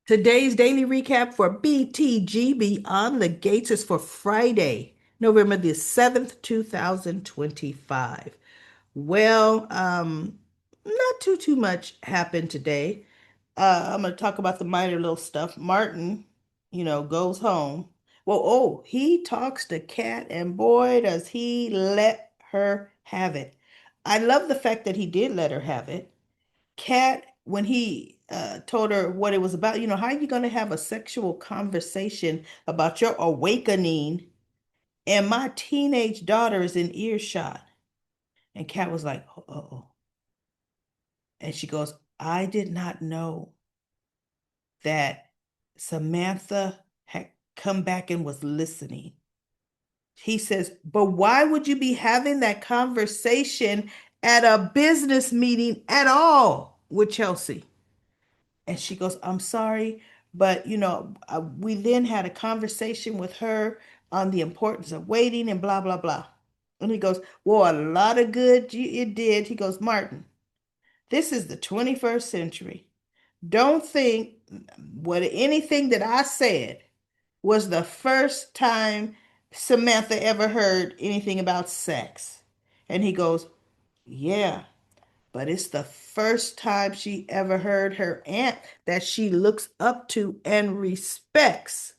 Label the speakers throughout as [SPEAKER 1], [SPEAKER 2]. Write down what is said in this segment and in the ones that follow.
[SPEAKER 1] Today's daily recap for BTG Beyond the Gates is for Friday, November the 7th, 2025. Well, not too much happened today. I'm going to talk about the minor little stuff. Martin, goes home. Well, oh, he talks to Kat, and boy, does he let her have it. I love the fact that he did let her have it. Kat, when he told her what it was about, how are you going to have a sexual conversation about your awakening and my teenage daughter is in earshot? And Kat was like, oh. And she goes, I did not know that Samantha had come back and was listening. He says, but why would you be having that conversation at a business meeting at all with Chelsea? And she goes, I'm sorry, but we then had a conversation with her on the importance of waiting and blah, blah, blah. And he goes, well, a lot of good it did. He goes, Martin, this is the 21st century. Don't think what anything that I said was the first time Samantha ever heard anything about sex. And he goes, yeah, but it's the first time she ever heard her aunt that she looks up to and respects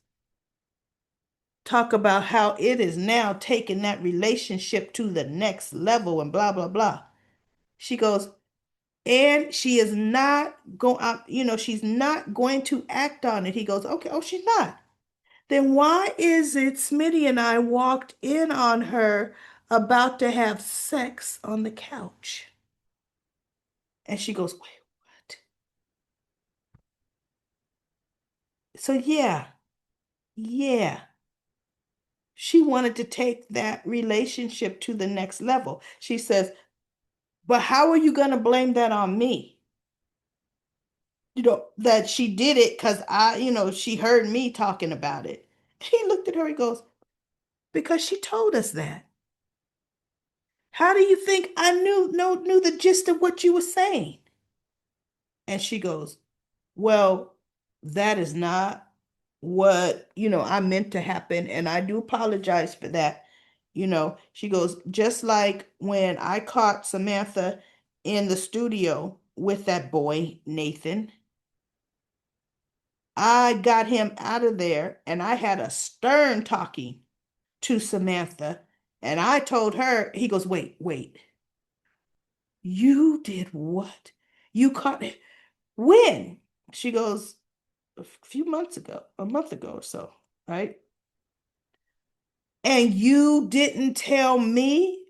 [SPEAKER 1] talk about how it is now taking that relationship to the next level and blah, blah, blah. She goes, and she is not going, she's not going to act on it. He goes, okay, oh, she's not. Then why is it Smitty and I walked in on her about to have sex on the couch? And she goes, wait, what? So yeah, she wanted to take that relationship to the next level. She says, but how are you going to blame that on me? That she did it because she heard me talking about it. He looked at her, he goes, because she told us that. How do you think I knew the gist of what you were saying? And she goes, well, that is not what, I meant to happen. And I do apologize for that. She goes, just like when I caught Samantha in the studio with that boy, Nathan, I got him out of there and I had a stern talking to Samantha. And I told her, he goes, wait, you did what? You caught it. When? She goes, a few months ago, a month ago or so, right? And you didn't tell me?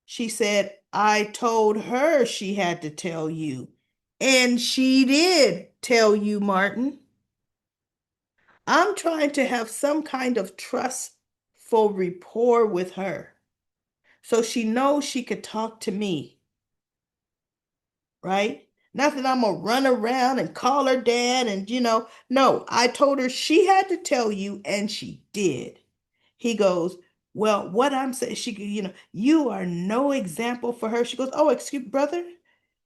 [SPEAKER 1] She said, I told her she had to tell you. And she did tell you, Martin. I'm trying to have some kind of trustful rapport with her so she knows she could talk to me, right? Not that I'm gonna run around and call her dad and, no, I told her she had to tell you and she did. He goes, well, what I'm saying, you are no example for her. She goes, oh, excuse brother,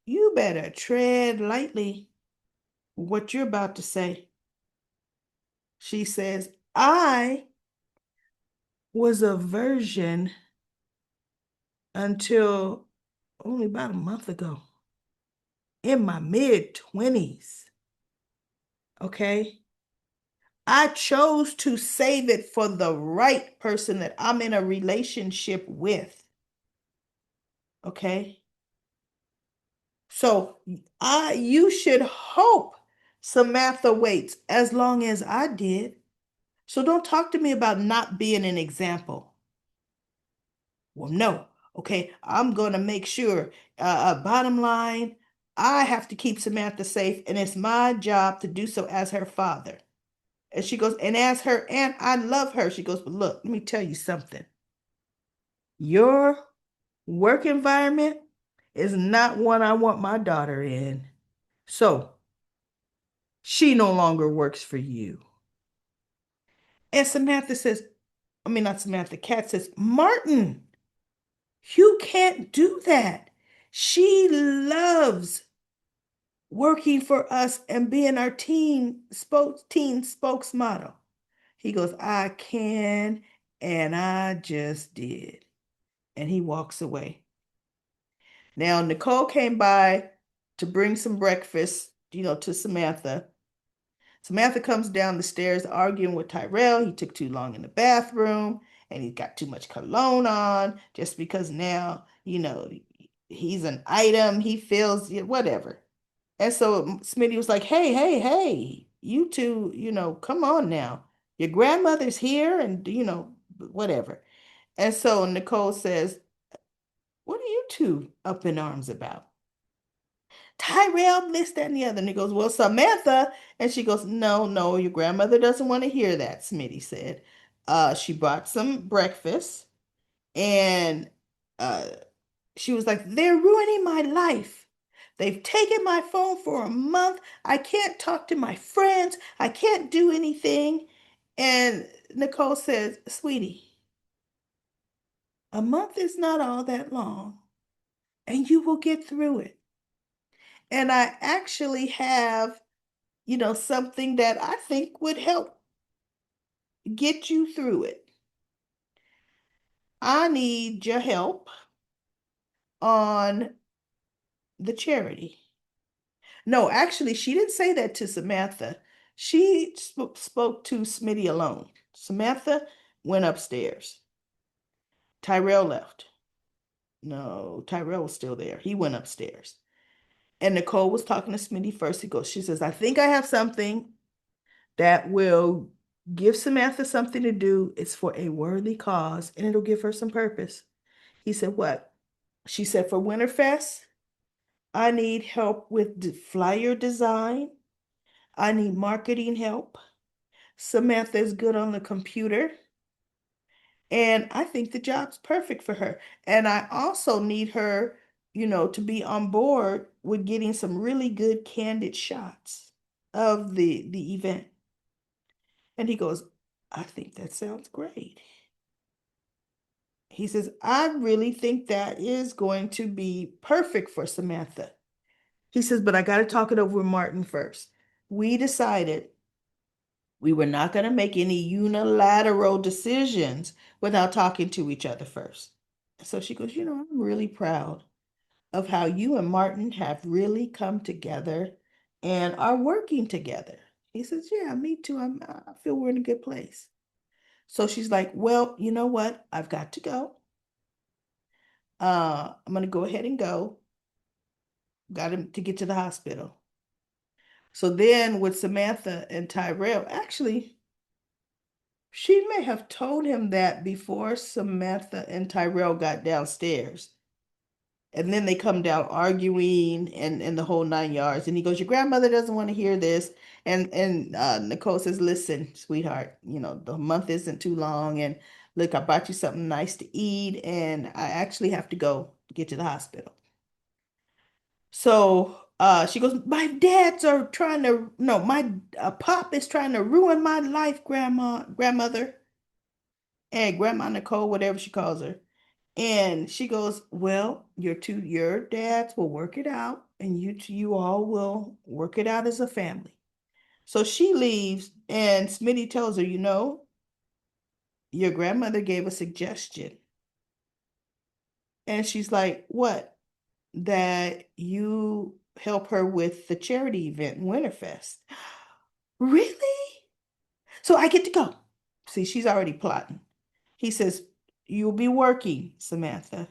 [SPEAKER 1] you better tread lightly what you're about to say. She says, I was a virgin until only about a month ago, in my mid 20s. Okay. I chose to save it for the right person that I'm in a relationship with. Okay. So you should hope Samantha waits as long as I did. So don't talk to me about not being an example. Well, no. Okay, I'm going to make sure. Bottom line, I have to keep Samantha safe, and it's my job to do so as her father. And she goes, and as her aunt, I love her. She goes, but look, let me tell you something. Your work environment is not one I want my daughter in. So she no longer works for you. And Samantha says, I mean, not Samantha, Kat says, Martin, you can't do that. She loves working for us and being our teen spokesmodel. He goes, I can, and I just did. And he walks away. Now, Nicole came by to bring some breakfast, to Samantha. Samantha comes down the stairs arguing with Tyrell. He took too long in the bathroom and he's got too much cologne on just because now, he's an item. He feels whatever. And so Smitty was like, hey, hey, hey, you two, come on now. Your grandmother's here and, whatever. And so Nicole says, what are you two up in arms about? Tyrell, this, that, and the other. And he goes, well, Samantha. And she goes, no, no, your grandmother doesn't want to hear that, Smitty said. She brought some breakfast and uh, she was like, they're ruining my life. They've taken my phone for a month. I can't talk to my friends. I can't do anything. And Nicole says, sweetie, a month is not all that long, and you will get through it. And I actually have, something that I think would help get you through it. I need your help on the charity. No, actually, she didn't say that to Samantha. She spoke to Smitty alone. Samantha went upstairs. Tyrell left. No, Tyrell was still there. He went upstairs. And Nicole was talking to Smitty first. She says, I think I have something that will give Samantha something to do. It's for a worthy cause and it'll give her some purpose. He said, what? She said, for Winterfest, I need help with the flyer design. I need marketing help. Samantha is good on the computer. And I think the job's perfect for her. And I also need her, to be on board with getting some really good candid shots of the event. And he goes, I think that sounds great. He says, I really think that is going to be perfect for Samantha. He says, but I got to talk it over with Martin first. We decided we were not going to make any unilateral decisions without talking to each other first. So she goes, I'm really proud of how you and Martin have really come together and are working together. He says, yeah, me too. I feel we're in a good place. So she's like, well, you know what? I've got to go. I'm going to go ahead and go. Got him to get to the hospital. So then with Samantha and Tyrell, actually, she may have told him that before Samantha and Tyrell got downstairs. And then they come down arguing and the whole 9 yards. And he goes, your grandmother doesn't want to hear this. And Nicole says, listen, sweetheart, the month isn't too long. And look, I bought you something nice to eat. And I actually have to go get to the hospital. So she goes, my dads are trying to, no, my pop is trying to ruin my life, grandmother, and Grandma Nicole, whatever she calls her. And she goes, well, your dads will work it out, and you all will work it out as a family. So she leaves, and Smitty tells her, your grandmother gave a suggestion. And she's like, what? That you help her with the charity event, Winterfest. Really? So I get to go. See, she's already plotting. He says, you'll be working, Samantha.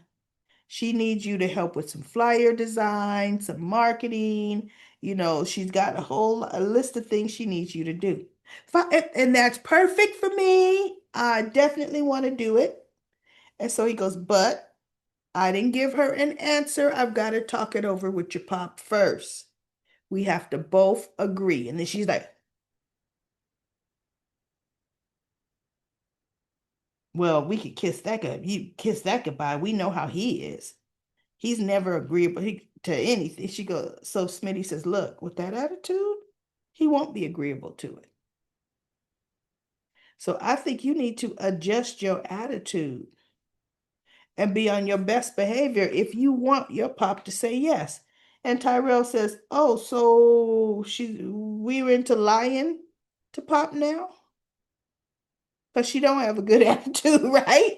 [SPEAKER 1] She needs you to help with some flyer design, some marketing. She's got a list of things she needs you to do. And that's perfect for me. I definitely want to do it. And so he goes, but I didn't give her an answer. I've got to talk it over with your pop first. We have to both agree. And then she's like, well, we could kiss that guy. You kiss that goodbye. We know how he is. He's never agreeable to anything. She goes, so Smitty says, look, with that attitude, he won't be agreeable to it. So I think you need to adjust your attitude and be on your best behavior if you want your pop to say yes. And Tyrell says, "Oh, so we were into lying to Pop now? Because she don't have a good attitude, right?"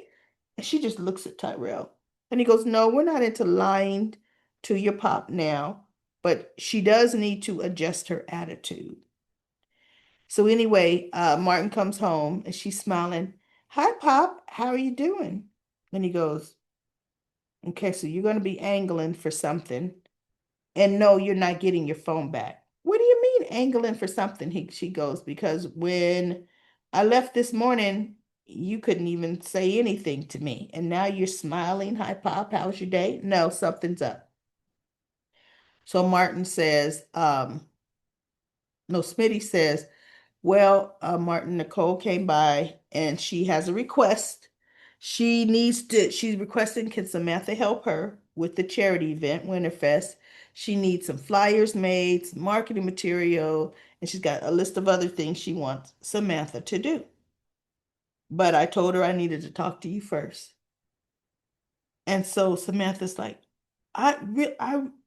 [SPEAKER 1] And she just looks at Tyrell. And he goes, "No, we're not into lying to your Pop now, but she does need to adjust her attitude." So anyway, Martin comes home and she's smiling. "Hi, Pop. How are you doing?" And he goes, "Okay, so you're going to be angling for something. And no, you're not getting your phone back." "What do you mean angling for something?" She goes, "Because when I left this morning, you couldn't even say anything to me. And now you're smiling. Hi, Pop. How's your day?" "No, something's up." So Martin says, no, Smitty says, "Well, Martin, Nicole came by and she has a request. She's requesting, can Samantha help her with the charity event, Winterfest? She needs some flyers made, some marketing material, and she's got a list of other things she wants Samantha to do. But I told her I needed to talk to you first." And so Samantha's like, I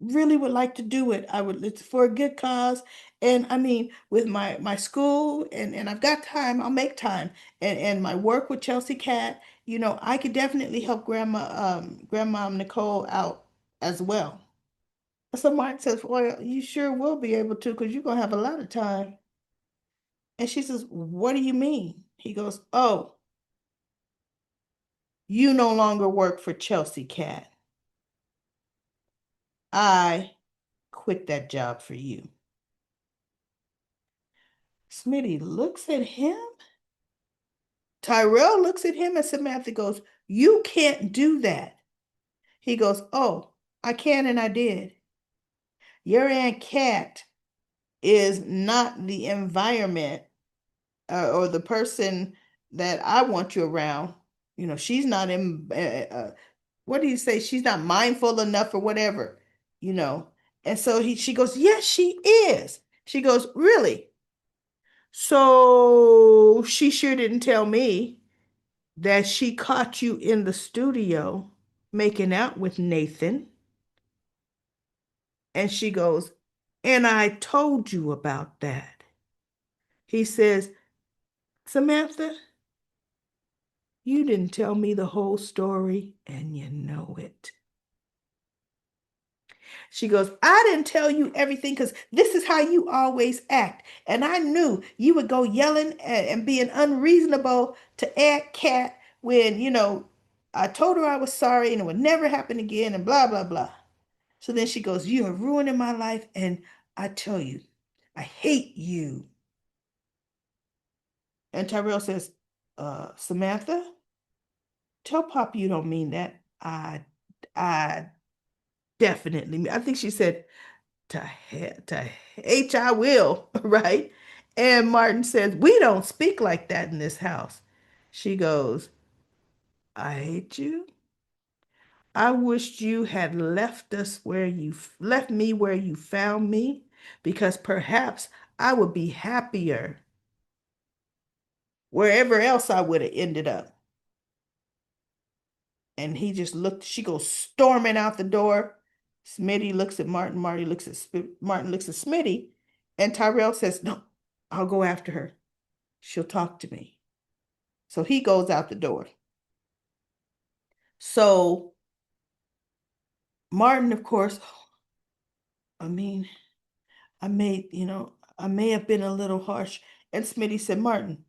[SPEAKER 1] really would like to do it. It's for a good cause. And I mean, with my school and I've got time, I'll make time. And my work with Chelsea Cat, I could definitely help Grandma Nicole out as well. So Mark says, "Well, you sure will be able to, because you're gonna have a lot of time." And she says, "What do you mean?" He goes, "Oh, you no longer work for Chelsea Cat. I quit that job for you." Smitty looks at him. Tyrell looks at him, and Samantha goes, "You can't do that." He goes, "Oh, I can and I did. Your Aunt Cat is not the environment or the person that I want you around. She's not what do you say? She's not mindful enough or whatever, you know." And so she goes, "Yes, she is." She goes, "Really? So she sure didn't tell me that she caught you in the studio making out with Nathan." And she goes, "And I told you about that." He says, "Samantha, you didn't tell me the whole story, and you know it." She goes, "I didn't tell you everything because this is how you always act. And I knew you would go yelling and being unreasonable to Aunt Cat when, I told her I was sorry and it would never happen again and blah, blah, blah." So then she goes, "You are ruining my life. And I tell you, I hate you." And Tyrell says, "Samantha, tell Pop you don't mean that." I definitely mean, I think she said, to H I will," right? And Martin says, "We don't speak like that in this house." She goes, "I hate you. I wished you had left me where you found me, because perhaps I would be happier wherever else I would have ended up." And he just looked, she goes storming out the door. Smitty looks at Martin. Martin looks at Smitty. And Tyrell says, "No, I'll go after her. She'll talk to me." So he goes out the door. So Martin, of course, I mean, I may have been a little harsh. And Smitty said, "Martin,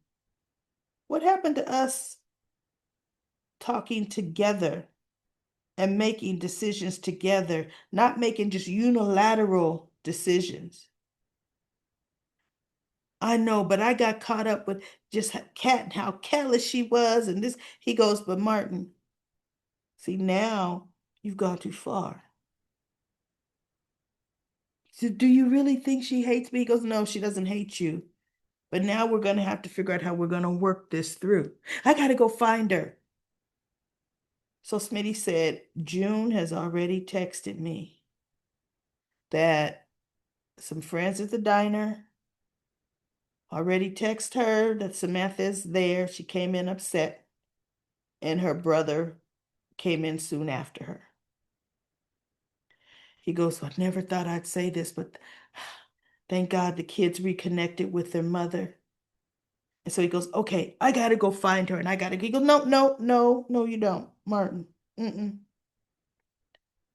[SPEAKER 1] what happened to us talking together and making decisions together, not making just unilateral decisions?" "I know, but I got caught up with just how callous she was and this." He goes, "But Martin, see, now you've gone too far. So do you really think she hates me?" He goes, "No, she doesn't hate you. But now we're going to have to figure out how we're going to work this through. I got to go find her." So Smitty said, "June has already texted me that some friends at the diner already text her that Samantha is there. She came in upset, and her brother came in soon after her." He goes, I never thought I'd say this, but thank God the kids reconnected with their mother. And so he goes, okay, I gotta go find her. And I gotta, he goes, no, no, no, no, you don't, Martin. Mm-mm.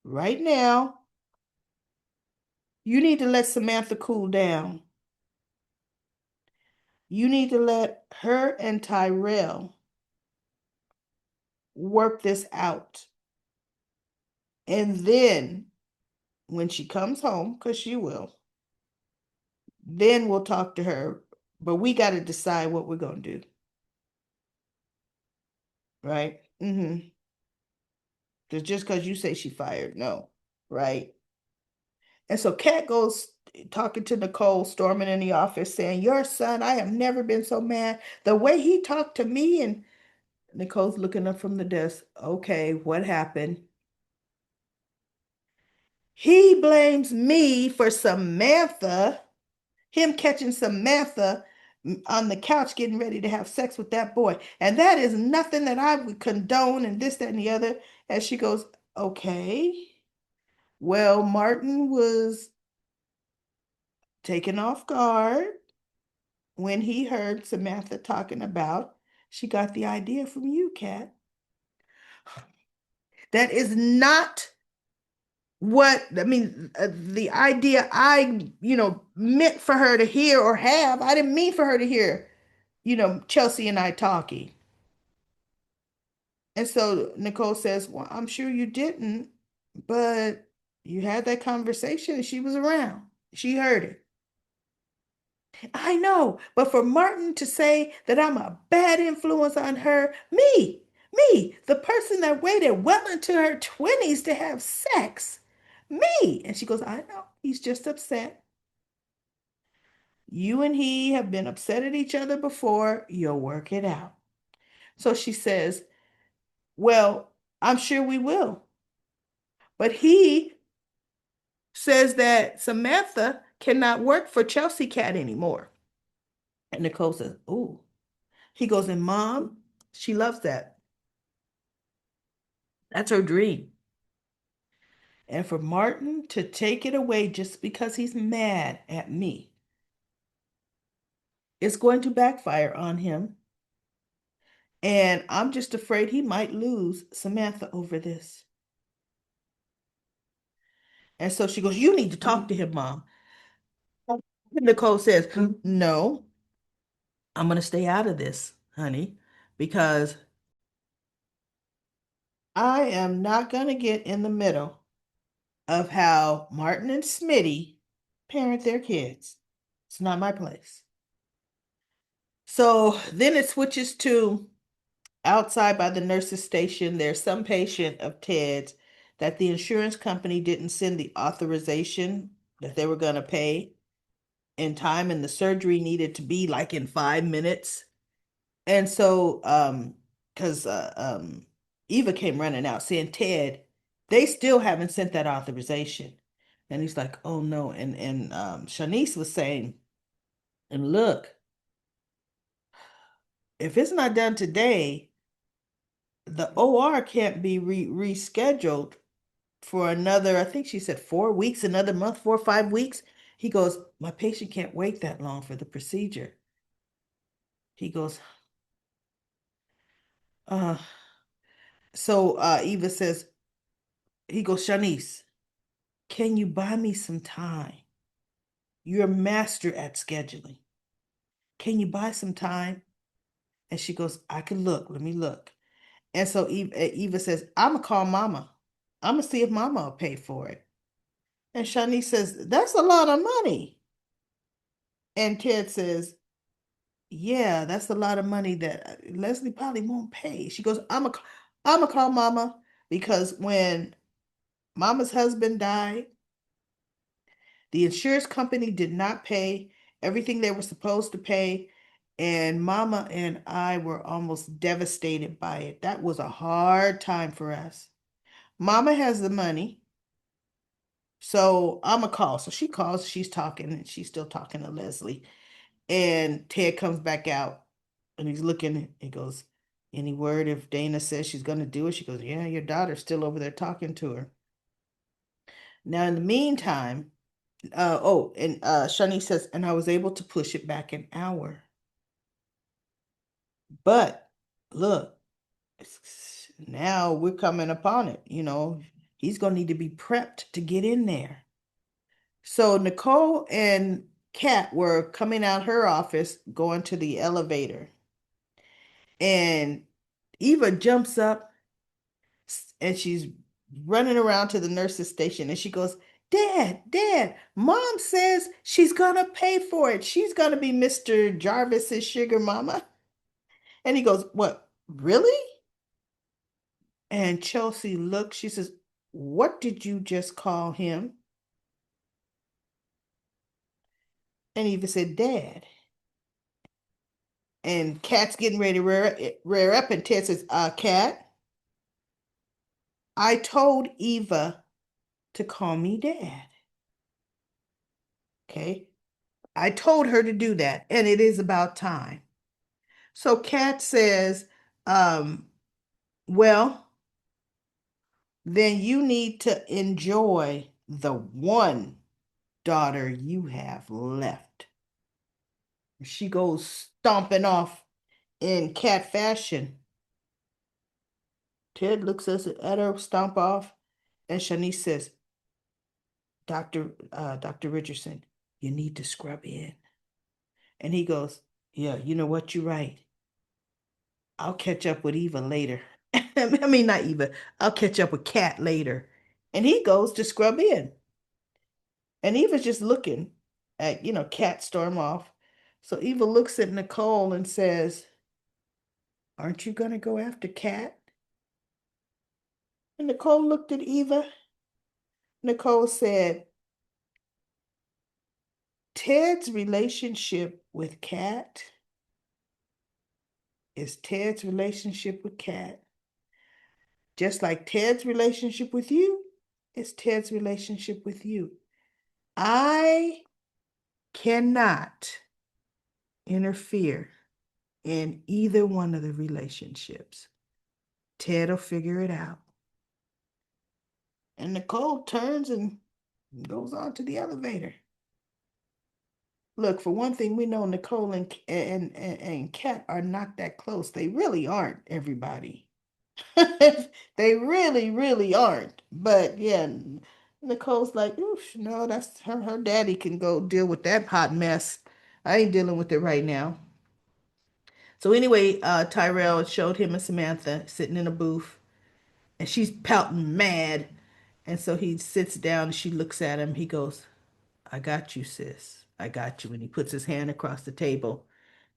[SPEAKER 1] Right now, you need to let Samantha cool down. You need to let her and Tyrell work this out. And then when she comes home, because she will, then we'll talk to her. But we got to decide what we're going to do. Right? Mm-hmm. Just because you say she fired, no. Right? And so Kat goes talking to Nicole, storming in the office, saying, your son, I have never been so mad. The way he talked to me. And Nicole's looking up from the desk. Okay, what happened? He blames me for Samantha, him catching Samantha on the couch getting ready to have sex with that boy. And that is nothing that I would condone and this, that, and the other. And she goes, okay. Well, Martin was taken off guard when he heard Samantha talking about she got the idea from you, Kat. That is not what I mean, the idea I, meant for her to hear or have. I didn't mean for her to hear, Chelsea and I talking. And so Nicole says, well, I'm sure you didn't, but you had that conversation and she was around. She heard it. I know, but for Martin to say that I'm a bad influence on her, me, the person that waited well into her 20s to have sex, me. And she goes, I know, he's just upset. You and he have been upset at each other before. You'll work it out. So she says, well, I'm sure we will. But he says that Samantha cannot work for Chelsea Cat anymore. And Nicole says, ooh. He goes, and mom, she loves that. That's her dream. And for Martin to take it away just because he's mad at me, it's going to backfire on him. And I'm just afraid he might lose Samantha over this. And so she goes, you need to talk to him, mom. Nicole says, no, I'm going to stay out of this, honey, because I am not going to get in the middle of how Martin and Smitty parent their kids. It's not my place. So then it switches to outside by the nurse's station. There's some patient of Ted's that the insurance company didn't send the authorization that they were going to pay in time, and the surgery needed to be like in 5 minutes. And so, because Eva came running out saying, Ted, they still haven't sent that authorization. And he's like, oh no. And Shanice was saying, and look, if it's not done today, the OR can't be rescheduled for another, I think she said 4 weeks, another month, 4 or 5 weeks. He goes, my patient can't wait that long for the procedure. He goes, uh, Eva says, he goes, Shanice, can you buy me some time? You're a master at scheduling. Can you buy some time? And she goes, I can look. Let me look. And so Eva says, I'm going to call mama. I'm going to see if mama will pay for it. And Shanice says, that's a lot of money. And Ted says, yeah, that's a lot of money that Leslie probably won't pay. She goes, I'm gonna call mama because when mama's husband died, the insurance company did not pay everything they were supposed to pay. And mama and I were almost devastated by it. That was a hard time for us. Mama has the money. So I'm a call. So she calls, she's talking, and she's still talking to Leslie. And Ted comes back out and he's looking. He goes, any word if Dana says she's going to do it? She goes, yeah, your daughter's still over there talking to her. Now, in the meantime, oh, and Shani says, and I was able to push it back an hour. But look, now we're coming upon it. He's going to need to be prepped to get in there. So Nicole and Kat were coming out her office, going to the elevator, and Eva jumps up and she's running around to the nurse's station and she goes, Dad, Dad, Mom says she's gonna pay for it. She's gonna be Mr. Jarvis's sugar mama. And he goes, What, really? And Chelsea looks, she says, What did you just call him? And Eva said, Dad. And Kat's getting ready to rear up, and Ted says, Kat, I told Eva to call me Dad. Okay. I told her to do that, and it is about time. So Kat says, um, well, then you need to enjoy the one daughter you have left. She goes stomping off in cat fashion. Ted looks at her stomp off, and Shanice says, Dr. Richardson, you need to scrub in. And he goes, yeah, you know what, you're right. I'll catch up with Eva later. I mean, not Eva. I'll catch up with Kat later. And he goes to scrub in. And Eva's just looking at, Kat storm off. So Eva looks at Nicole and says, aren't you going to go after Kat? And Nicole looked at Eva. Nicole said, Ted's relationship with Kat is Ted's relationship with Kat. Just like Ted's relationship with you is Ted's relationship with you. I cannot interfere in either one of the relationships. Ted will figure it out. And Nicole turns and goes on to the elevator. Look, for one thing, we know Nicole and Kat are not that close. They really aren't, everybody. They really, really aren't. But yeah, Nicole's like, oof, no, that's her daddy can go deal with that hot mess. I ain't dealing with it right now. So anyway, Tyrell showed him and Samantha sitting in a booth, and she's pouting mad. And so he sits down and she looks at him. He goes, I got you, sis. I got you. And he puts his hand across the table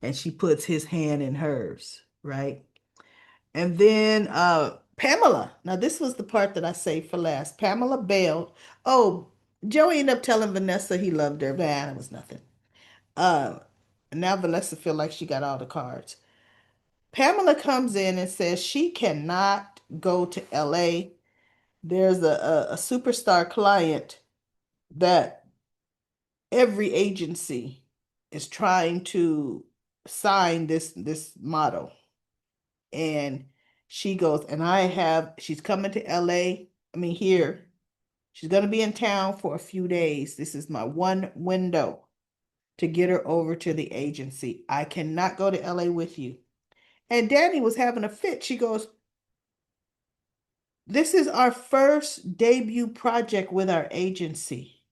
[SPEAKER 1] and she puts his hand in hers, right? And then Pamela. Now, this was the part that I saved for last. Pamela bailed. Oh, Joey ended up telling Vanessa he loved her. Man, it was nothing. Uh, now Vanessa feel like she got all the cards. Pamela comes in and says she cannot go to LA. There's a superstar client that every agency is trying to sign this model. And she goes, and she's coming to LA. I mean, here. She's going to be in town for a few days. This is my one window to get her over to the agency. I cannot go to LA with you. And Danny was having a fit. She goes, this is our first debut project with our agency.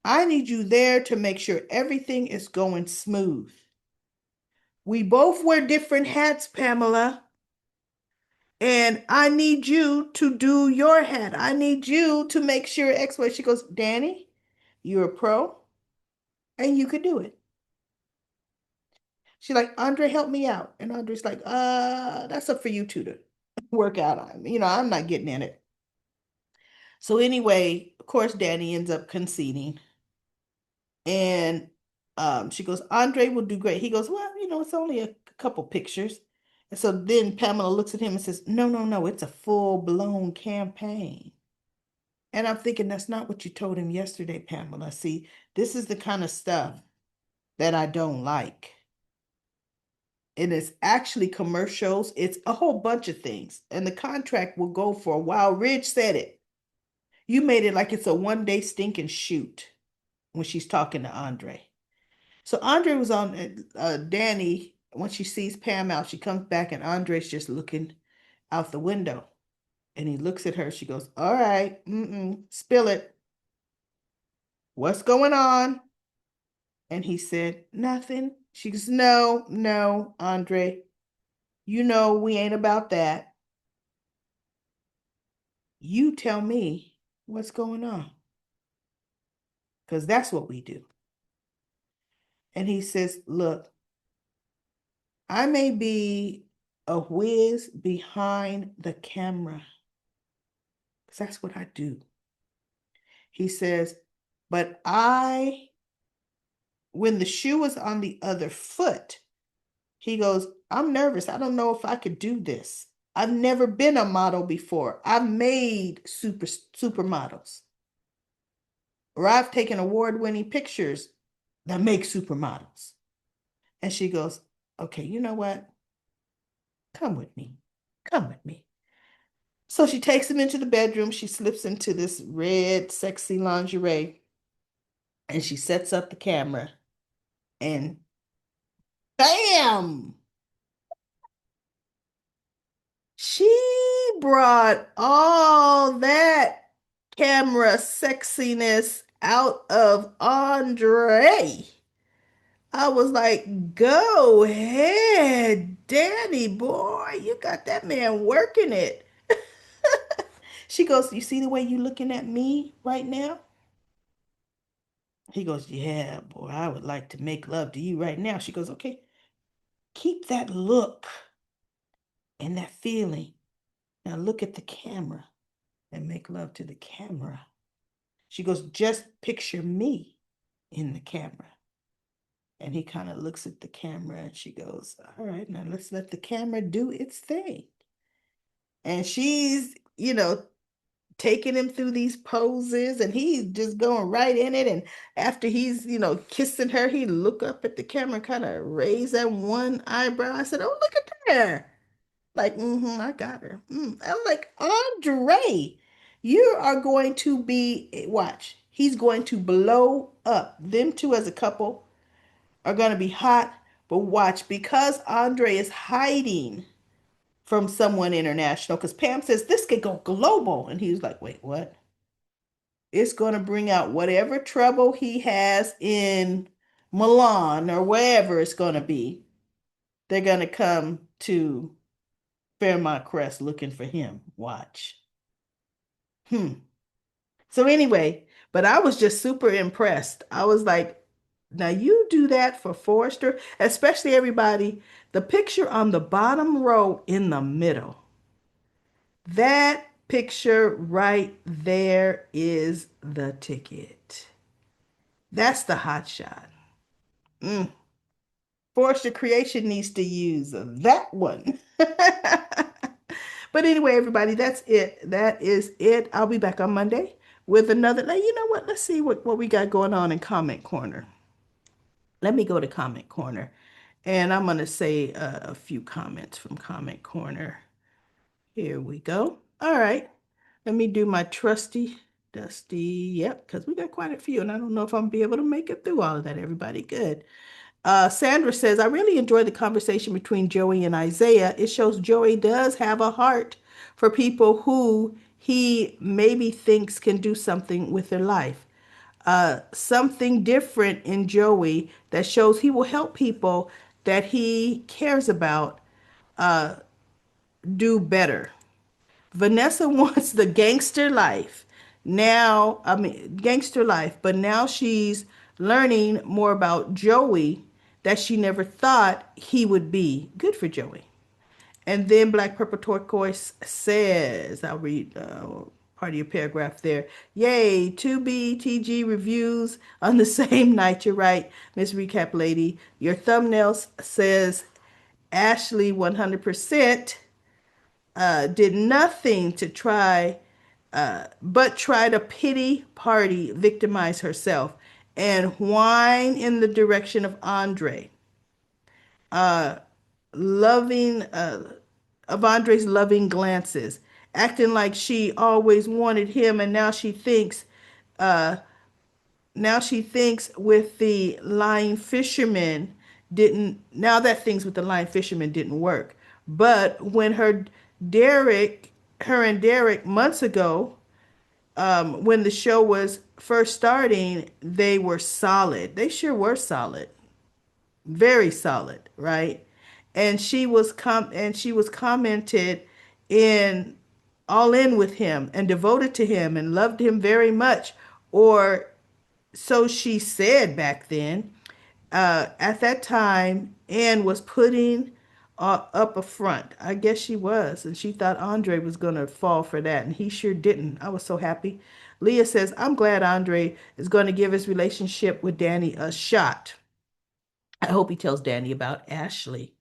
[SPEAKER 1] I need you there to make sure everything is going smooth. We both wear different hats, Pamela. And I need you to do your hat. I need you to make sure X, Y. She goes, Danny, you're a pro and you could do it. She's like, Andre, help me out. And Andre's like, that's up for you two to work out on. I'm not getting in it. So anyway, of course, Danny ends up conceding. And she goes, Andre will do great. He goes, well, it's only a couple pictures. And so then Pamela looks at him and says, no, no, no, it's a full-blown campaign. And I'm thinking, that's not what you told him yesterday, Pamela. See, this is the kind of stuff that I don't like. And it's actually commercials. It's a whole bunch of things. And the contract will go for a while. Ridge said it. You made it like it's a one day stinking shoot when she's talking to Andre. So Andre was on Danny. When she sees Pam out, she comes back and Andre's just looking out the window. And he looks at her. She goes, all right, spill it. What's going on? And he said, nothing. She goes, no, no, Andre. You know we ain't about that. You tell me what's going on. Because that's what we do. And he says, look, I may be a whiz behind the camera. Because that's what I do. He says, but when the shoe was on the other foot, he goes, I'm nervous. I don't know if I could do this. I've never been a model before. I've made supermodels, or I've taken award-winning pictures that make supermodels. And she goes, okay, you know what? Come with me. Come with me. So she takes him into the bedroom. She slips into this red, sexy lingerie and she sets up the camera and bam! She brought all that camera sexiness out of Andre. I was like, go ahead, Danny boy. You got that man working it. She goes, you see the way you looking at me right now? He goes, yeah, boy, I would like to make love to you right now. She goes, okay, keep that look and that feeling. Now look at the camera and make love to the camera. She goes, just picture me in the camera. And he kind of looks at the camera and she goes, all right, now let's let the camera do its thing. And she's, taking him through these poses and he's just going right in it. And after he's, kissing her, he look up at the camera and kind of raise that one eyebrow. I said, oh, look at there. Like, I got her. I'm like, Andre, you are going to be, watch, he's going to blow up. Them two as a couple are going to be hot, but watch, because Andre is hiding from someone international, because Pam says this could go global. And he was like, wait, what? It's going to bring out whatever trouble he has in Milan or wherever it's going to be. They're going to come to Fairmont Crest looking for him. Watch. Hmm. So anyway, but I was just super impressed. I was like, now you do that for Forrester, especially everybody. The picture on the bottom row in the middle. That picture right there is the ticket. That's the hot shot. Mm. Forrester Creation needs to use that one. But anyway, everybody, that's it. That is it. I'll be back on Monday with another. Now, you know what? Let's see what we got going on in Comment Corner. Let me go to Comment Corner and I'm going to say a few comments from Comment Corner. Here we go. All right. Let me do my trusty, dusty. Yep, because we got quite a few, and I don't know if I'm gonna be able to make it through all of that. Everybody, good. Sandra says, I really enjoyed the conversation between Joey and Isaiah. It shows Joey does have a heart for people who he maybe thinks can do something with their life. Something different in Joey that shows he will help people that he cares about do better. Vanessa wants the gangster life. Now, I mean, gangster life, but now she's learning more about Joey that she never thought he would be. Good for Joey. And then Black Purple Turquoise says, I'll read part of your paragraph there. Yay, 2BTG reviews on the same night. You're right, Miss Recap Lady. Your thumbnail says Ashley 100% did nothing to try but try to pity party, victimize herself, and whine in the direction of Andre. Loving of Andre's loving glances. acting like she always wanted him, and uh, now she thinks with the lying fisherman didn't, now that things with the lying fisherman didn't work. But when Derek, her and Derek months ago, when the show was first starting, they were solid. They sure were solid, very solid, right? And she was commented in all in with him and devoted to him and loved him very much, or so she said back then. At that time, Anne was putting up a front. I guess she was, and she thought Andre was going to fall for that, and he sure didn't. I was so happy. Leah says, I'm glad Andre is going to give his relationship with Danny a shot. I hope he tells Danny about Ashley,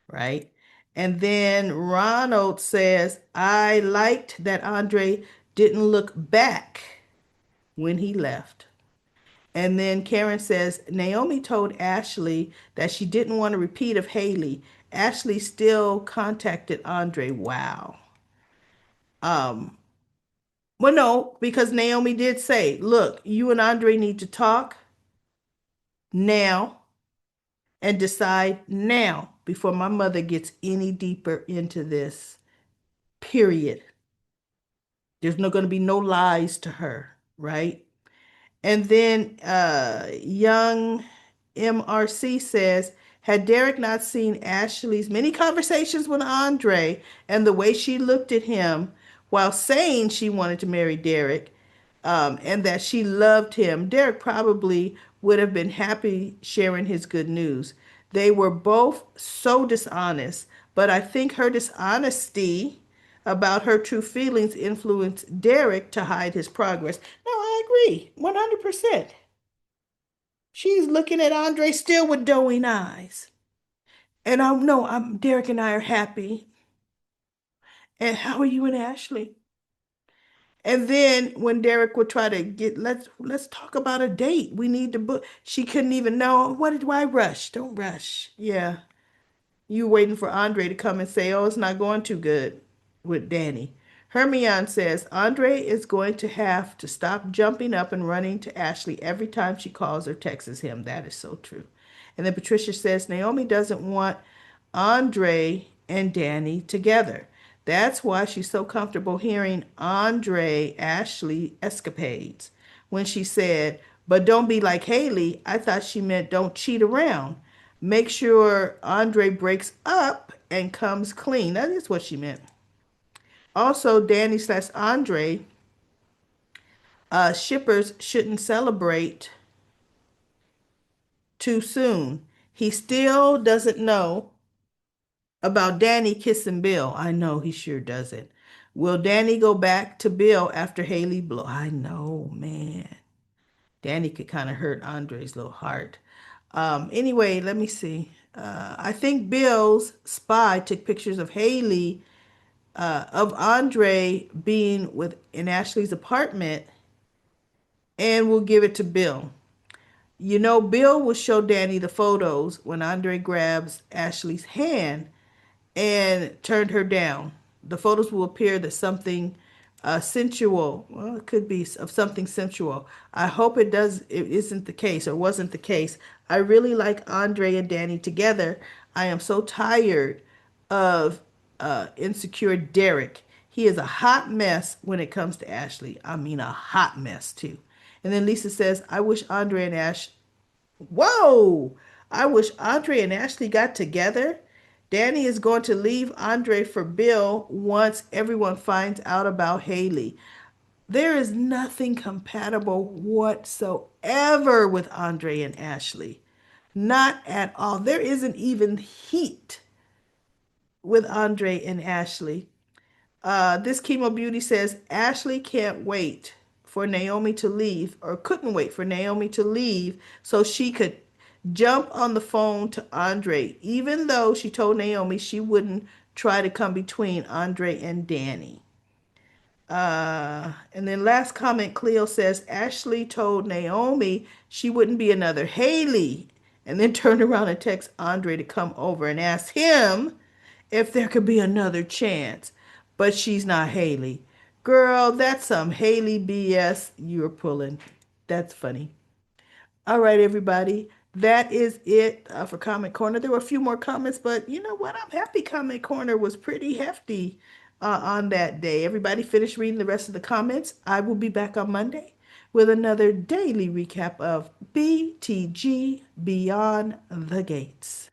[SPEAKER 1] right? And then Ronald says, I liked that Andre didn't look back when he left. And then Karen says, Naomi told Ashley that she didn't want a repeat of Haley. Ashley still contacted Andre. Wow. Um, well, no, because Naomi did say, look, you and Andre need to talk now and decide now before my mother gets any deeper into this. Period. There's no going to be no lies to her, right? And then young MRC says, had Derek not seen Ashley's many conversations with Andre and the way she looked at him while saying she wanted to marry Derek, and that she loved him, Derek probably would have been happy sharing his good news. They were both so dishonest, but I think her dishonesty about her true feelings influenced Derek to hide his progress. No, I agree, 100%. She's looking at Andre still with doughy eyes. And I know Derek and I are happy. And how are you and Ashley? And then when Derek would try to get, let's talk about a date. We need to book. She couldn't even know. What did why rush? Don't rush. Yeah. You waiting for Andre to come and say, oh, it's not going too good with Danny. Hermione says Andre is going to have to stop jumping up and running to Ashley every time she calls or texts him. That is so true. And then Patricia says Naomi doesn't want Andre and Danny together. That's why she's so comfortable hearing Andre Ashley escapades. When she said, but don't be like Haley, I thought she meant don't cheat around. Make sure Andre breaks up and comes clean. That is what she meant. Also, Danny slash Andre shippers shouldn't celebrate too soon. He still doesn't know about Danny kissing Bill. I know he sure doesn't. Will Danny go back to Bill after Haley blow? I know, man. Danny could kind of hurt Andre's little heart. Anyway, let me see. I think Bill's spy took pictures of Haley, of Andre being in Ashley's apartment, and will give it to Bill. You know, Bill will show Danny the photos when Andre grabs Ashley's hand and turned her down. The photos will appear that something sensual, well, it could be of something sensual. I hope it isn't the case or wasn't the case. I really like Andre and Danny together. I am so tired of insecure Derek. He is a hot mess when it comes to Ashley. I mean, a hot mess too. And then Lisa says, I wish Andre and Ash Whoa! I wish Andre and Ashley got together. Danny is going to leave Andre for Bill once everyone finds out about Haley. There is nothing compatible whatsoever with Andre and Ashley. Not at all. There isn't even heat with Andre and Ashley. This Chemo Beauty says Ashley can't wait for Naomi to leave, or couldn't wait for Naomi to leave so she could jump on the phone to Andre, even though she told Naomi she wouldn't try to come between Andre and Danny. And then last comment, Cleo says Ashley told Naomi she wouldn't be another Haley, and then turned around and text Andre to come over and ask him if there could be another chance. but she's not Haley. Girl, that's some Haley BS you're pulling. That's funny. All right, everybody. That is it for Comment Corner. There were a few more comments, but you know what? I'm happy Comment Corner was pretty hefty on that day. Everybody finished reading the rest of the comments. I will be back on Monday with another daily recap of BTG Beyond the Gates.